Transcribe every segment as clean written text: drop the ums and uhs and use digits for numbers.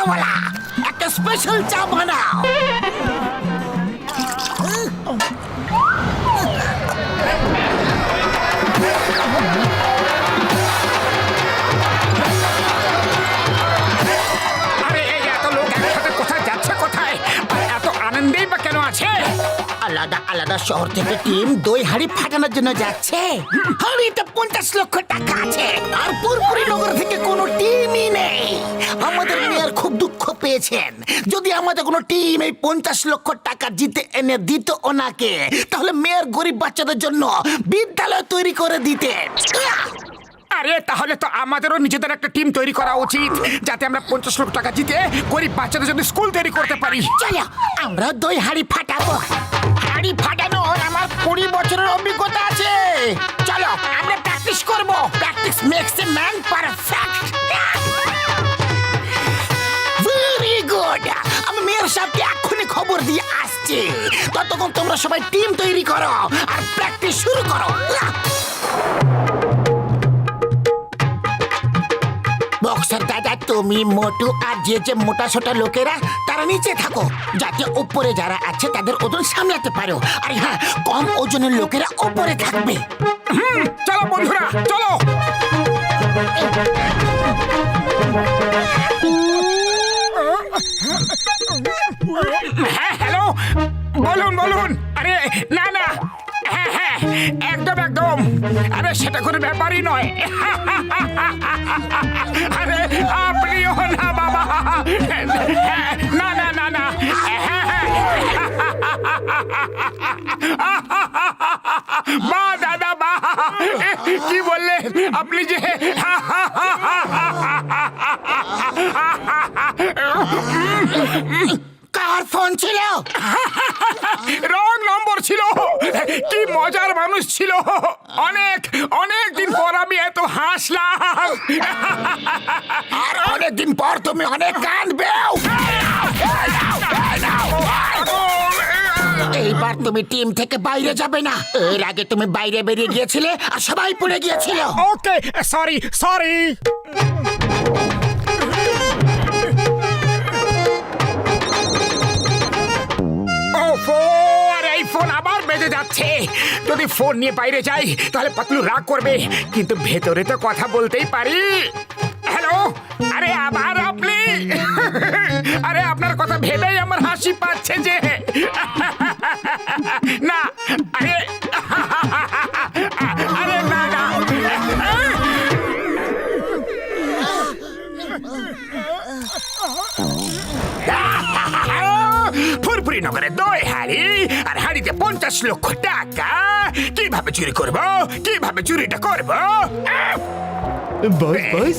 চাওয়ালা, একটা স্পেশাল চা বানাও। আরে এই এত লোক একসাথে কোথায় যাচ্ছে কোথায়, আর এত আনন্দেই বা কেন আছে? আলাদা আলাদা শহর থেকে টিম দই হাঁড়ি ফাটানোর জন্য যাচ্ছে। হাঁড়িতে 50 লক্ষ টাকা আছে, আর পুরপুরি নগর থেকে কোনো টিমই নেই। আমাদের মেয়র খুব দুঃখ পেয়েছেন। যদি আমাদের কোনো টিম এই 50 লক্ষ টাকা জিতে এনে দিত ওনাকে, তাহলে মেয়র গরিব বাচ্চাদের জন্য বিদ্যালয় তৈরি করে দিতেন। আরে তাহলে তো আমাদেরও নিজেদের একটা টিম তৈরি করা উচিত, যাতে আমরা 50 লক্ষ টাকা জিতে গরিব বাচ্চাদের জন্য স্কুল তৈরি করতে পারি। চলো আমরা দই হাঁড়ি ফাটাবো। হাঁড়ি ফাটানোর আমার 20 বছরের অভিজ্ঞতা আছে। চলো আমরা প্র্যাকটিস করবো। Practice makes a man perfect. Very good. আমি মেয়র সাহেবকে এক্ষুনি খবর দিয়ে আসছি। ততক্ষণ তোমরা সবাই টিম তৈরি করো আর প্র্যাকটিস শুরু করো। বক্সার দাদা, তুমি মোটু আর যে যে মোটা সোটা লোকেরা তারা নিচে থাকো, যাতে উপরে যারা আছে তাদের ওজন সামলাতে পারো। আর হ্যাঁ, কম ওজনের লোকেরা উপরে থাকবে। চলো বন্ধুরা চলো। হ্যাঁ হ্যালো, বলুন বলুন। আরে না না, হ্যাঁ হ্যাঁ একদম একদম। আরে সেটা কোনো ব্যাপারই নয়। আরে আপনিও না বাবা। না না না না। বা দাদা বা, কি বললেন আপনি যে? কার ফোন ছিল? রং নম্বর ছিল। কি মজার মানুষ ছিল। অনেক অনেক দিন পর আমি এত হাসলাম। আর অনেকদিন পর তুমি অনেক কাঁদবে। এইবার তুমি টিম থেকে বাইরে যাবে না। এর আগে তুমি বাইরে বেরিয়ে গিয়েছিলে আর সবাই পড়ে গিয়েছিল। ওকে সরি সরি। এই ফোন আবার বেজে যাচ্ছে। যদি ফোন নিয়ে বাইরে যাই তাহলে পাতলু রাগ করবে, কিন্তু ভেতরে তো কথা বলতেই পারি। হ্যালো, আরে আবার আপনি? আরে আপনার কথা ভেবেই আমার হাসি পাচ্ছে যে। না আরে আরে না না। ফুরফুরি নগরে দই হাঁড়ি, আর হাঁড়িতে 50 লক্ষ টাকা। কিভাবে চুরি করব, কিভাবে চুরিটা করব? বস বস,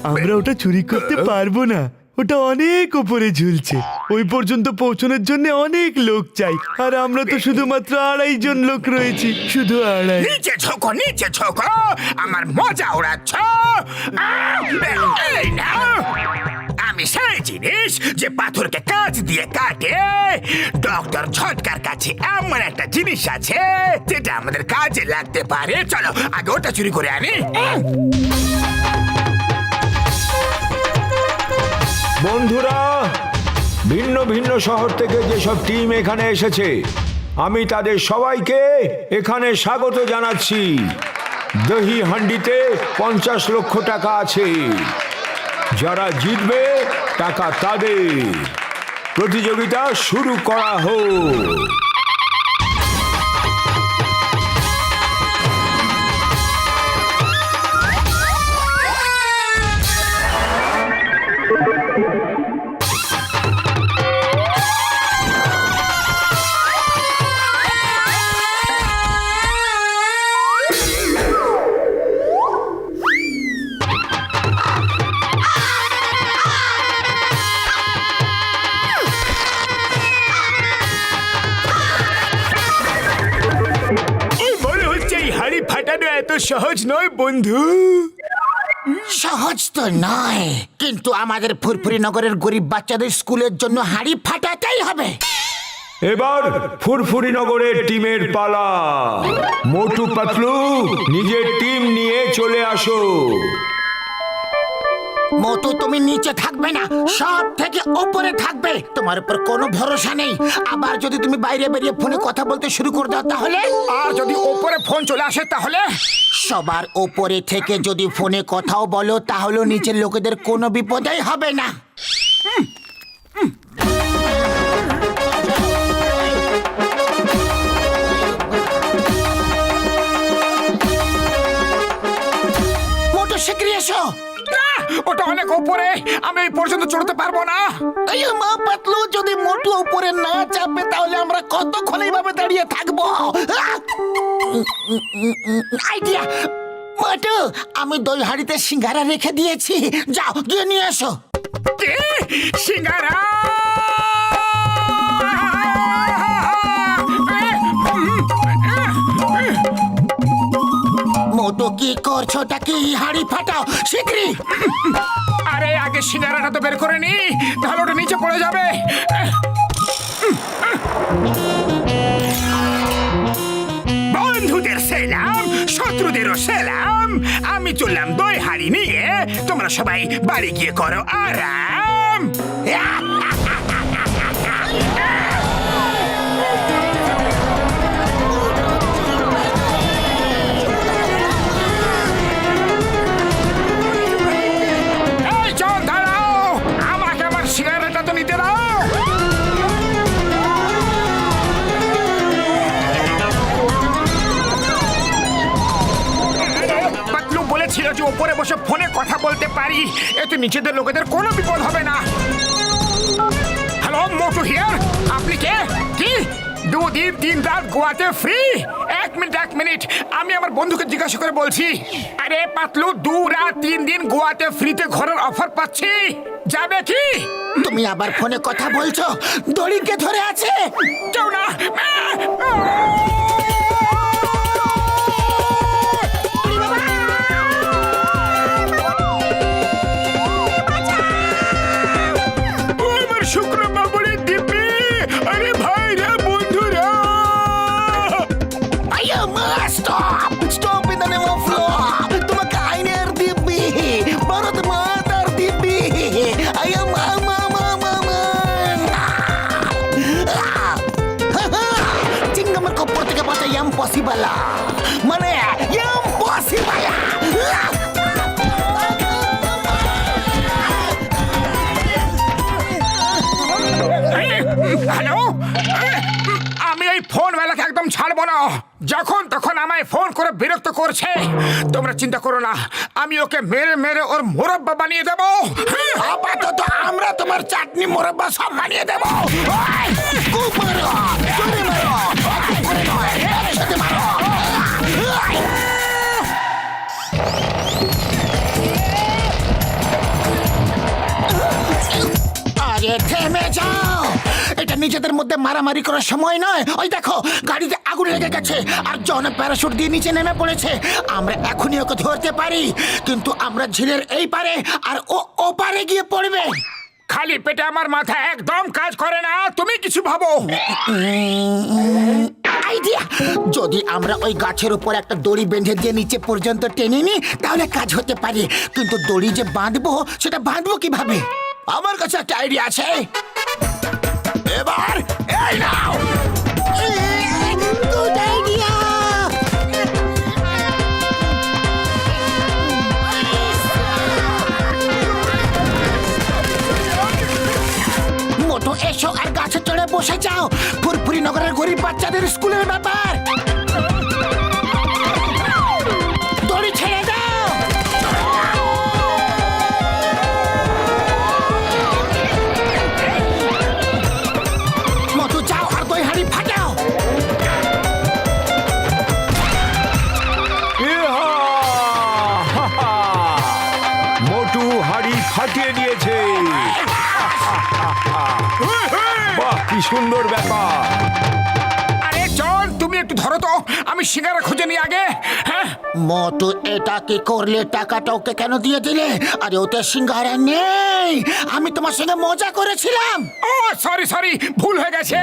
আমরা ওটা চুরি করতে পারবো না। ওটা অনেক উপরে ঝুলছে। ওই পর্যন্ত পৌঁছানোর জন্য অনেক লোক চাই, আর আমরা তো শুধুমাত্র 2.5 জন লোক রয়েছি। শুধু 2.5। নিচে ঝোঁকো, নিচে ঝোঁকো। আমার মজা ওড়াচ্ছ। এই নাও। আমি সেই জিনিস যে পাথরকে কাঁচ দিয়ে কাটে। ডক্টর ঝটকার কাছে এমন একটা জিনিস আছে যেটা আমাদের কাজে লাগতে পারে। চলো আগে ওটা চুরি করে আনি। বন্ধুরা, ভিন্ন ভিন্ন শহর থেকে যেসব টিম এখানে এসেছে, আমি তাদের সবাইকে এখানে স্বাগত জানাচ্ছি। দহি হান্ডিতে 50 লক্ষ টাকা আছে। যারা জিতবে টাকা তাদের। প্রতিযোগিতা শুরু করা হোক। এত সহজ নয় বন্ধু। সহজ তো নয়, কিন্তু আমাদের ফুরফুরি নগরের গরিব বাচ্চাদের স্কুলের জন্য হাঁড়ি ফাটাতেই হবে। এবার ফুরফুরি নগরের টিমের পালা। মোটু পাতলু, নিজের টিম নিয়ে চলে আসো। মোটু তুমি নিচে থাকবে না, সব থেকে ওপরে থাকবে। তোমার উপর কোনো ভরসা নেই। আবার যদি তুমি বাইরে বেরিয়ে ফোনে কথা বলতে শুরু করে দাও তাহলে? আর যদি ওপরে ফোন চলে আসে তাহলে? সবার ওপরে থেকে যদি ফোনে কথাও বলো তাহলে নিচের লোকেদের কোনো বিপদেই হবে না। মোটু শিগগিরই এসো। না, ওটা অনেক ওপরে, আমি ওই পর্যন্ত চড়তে পারবো না। এই মা পাতলু, যদি মোটু উপরে না চাপবে তাহলে আমরা কতক্ষণ এইভাবে দাঁড়িয়ে থাকবো? আইডিয়া! মোটু, আমি দই হাঁড়িতে সিঙ্গারা রেখে দিয়েছি, যাও গিয়ে নিয়ে এসো। কি? সিঙ্গারা? মোটু কি করছো? ওটা কি? হাঁড়ি ফাটাও শিগগিরই। আরে আগে সিঙ্গারাটা তো বের করে নি, তাহলে ওটা নিচে পড়ে যাবে। বন্ধুদের সেলাম, শত্রুদেরও সেলাম। আমি চললাম দই হাড়ি নিয়ে, তোমরা সবাই বাড়ি গিয়ে করো আরাম। এই চল, দাঁড়াও, আমাকে আমার সিগারেটটা তো নিতে দাও। পাতলু বলেছিল যে ওপরে বসে ফোনে কথা বলতে পারি, এতে নিচেদের লোকেদের কোনো বিপদ হবে না। Hello, Motu here. আপনি কে? কি 2 দিন 3 রাত গোয়াতে ফ্রি? এক মিনিট, আমি আমার বন্ধুকে জিজ্ঞাসা করে বলছি। আরে পাতলু, 2 রাত 3 দিন গোয়াতে ফ্রিতে ঘোরার অফার পাচ্ছি, যাবে কি? তুমি আবার ফোনে কথা বলছো? দড়িকে ধরে আছে কেউ না। আমার শুক্র বাবুরের দিব্যি। আরে ভাই রে, বন্ধুরা! আইয়া মা, stop in the name of law. তোমাকে আইনের দিব্যি, ভারত মাতার দিব্যি। আইয়া মা মা মা মা মা। চিংগামের কপর থেকে বাঁচা ইম্পসিবল, মানে ইম্পসিবল। হ্যালো, আমি এই ফোন বেলাকে একদম ছাড়বো না। যখন তখন আমায় ফোন করে বিরক্ত করছে। তোমরা চিন্তা করো না, আমি ওকে মেরে মেরে ওর মোরব্বা বানিয়ে দেবো। আপাতত আমরা তোমার চাটনি মোরব্বা সব বানিয়ে দেবো। ওই, খুব মারো, জোরে মারো, অত করে নয়, একসাথে মারো। ওই। আরে থেমে যাও, এটা নিজেদের মধ্যে মারামারি করার সময় নয়। ওই দেখো, গাড়িতে আগুন লেগে গেছে আর জন প্যারাশুট দিয়ে নিচে নেমে পড়েছে। আমরা এখনই ওকে ধরতে পারি, কিন্তু আমরা ঝিলের এই পারে আর ও ওপারে গিয়ে পড়বে। খালি পেটে আমার মাথা একদম কাজ করে না, তুমি কিছু ভাবো। আইডিয়া! যদি আমরা ওই গাছের উপর একটা দড়ি বেঁধে দিয়ে নিচে পর্যন্ত টেনে নিই তাহলে কাজ হতে পারে, কিন্তু দড়ি যে বাঁধবো সেটা বাঁধবো কিভাবে? আমার কাছে একটা আইডিয়া আছে। এবার এই নাও। Good idea. মোটু এসো আর গাছে চড়ে বসে যাও। ফুরফুরি নগরের গরিব বাচ্চাদের স্কুলের ব্যাপার। দড়ি ছেড়ে দাও। মোটু যাও আর দই হাঁড়ি ফাটাও। ইহা! হাহা! মোটু হাড়ি ফাটিয়ে দিয়েছে। বাহ, কি সুন্দর ব্যাপার। আরে চল, তুমি একটু ধরো তো, আমি সিঙ্গারা খুঁজে নিই আগে। হ্যাঁ, মোটু এটা কি করলে? টাকাটা ওকে কেন দিয়ে দিলে? আরে ওতে সিঙ্গারা নেই, আমি তোমার সঙ্গে মজা করেছিলাম। ও সরি, ভুল হয়ে গেছে।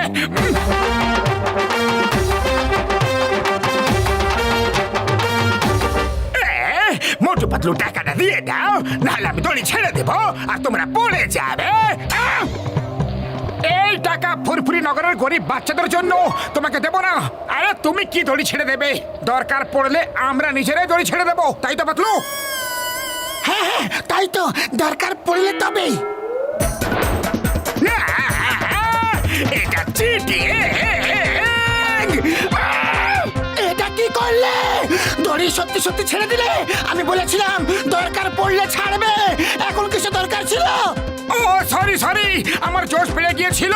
মোটু পাতলু টাকাটা দিয়ে দাও, নাহলে আমি দড়ি ছেড়ে দেবো আর তোমরা পড়ে যাবে। এই টাকা ফুরফুরি নগরের গরিব বাচ্চাদের জন্য, তোমাকে দেবো না। আরে তুমি কি দড়ি ছেড়ে দেবে? দরকার পড়লে আমরা নিজেরাই দড়ি ছেড়ে দেবো, তাই তো পাতলু? হ্যাঁ হ্যাঁ, তাই তো, দরকার পড়লে তবেই। এটা চিটিং! এটা কি করলে? দড়ি সত্যি সত্যি ছেড়ে দিলে। আমি বলেছিলাম দরকার পড়লে ছাড়বে, এখন কিসে দরকার ছিল? ও সরি সরি, আমার জোশ বেড়ে গিয়েছিল।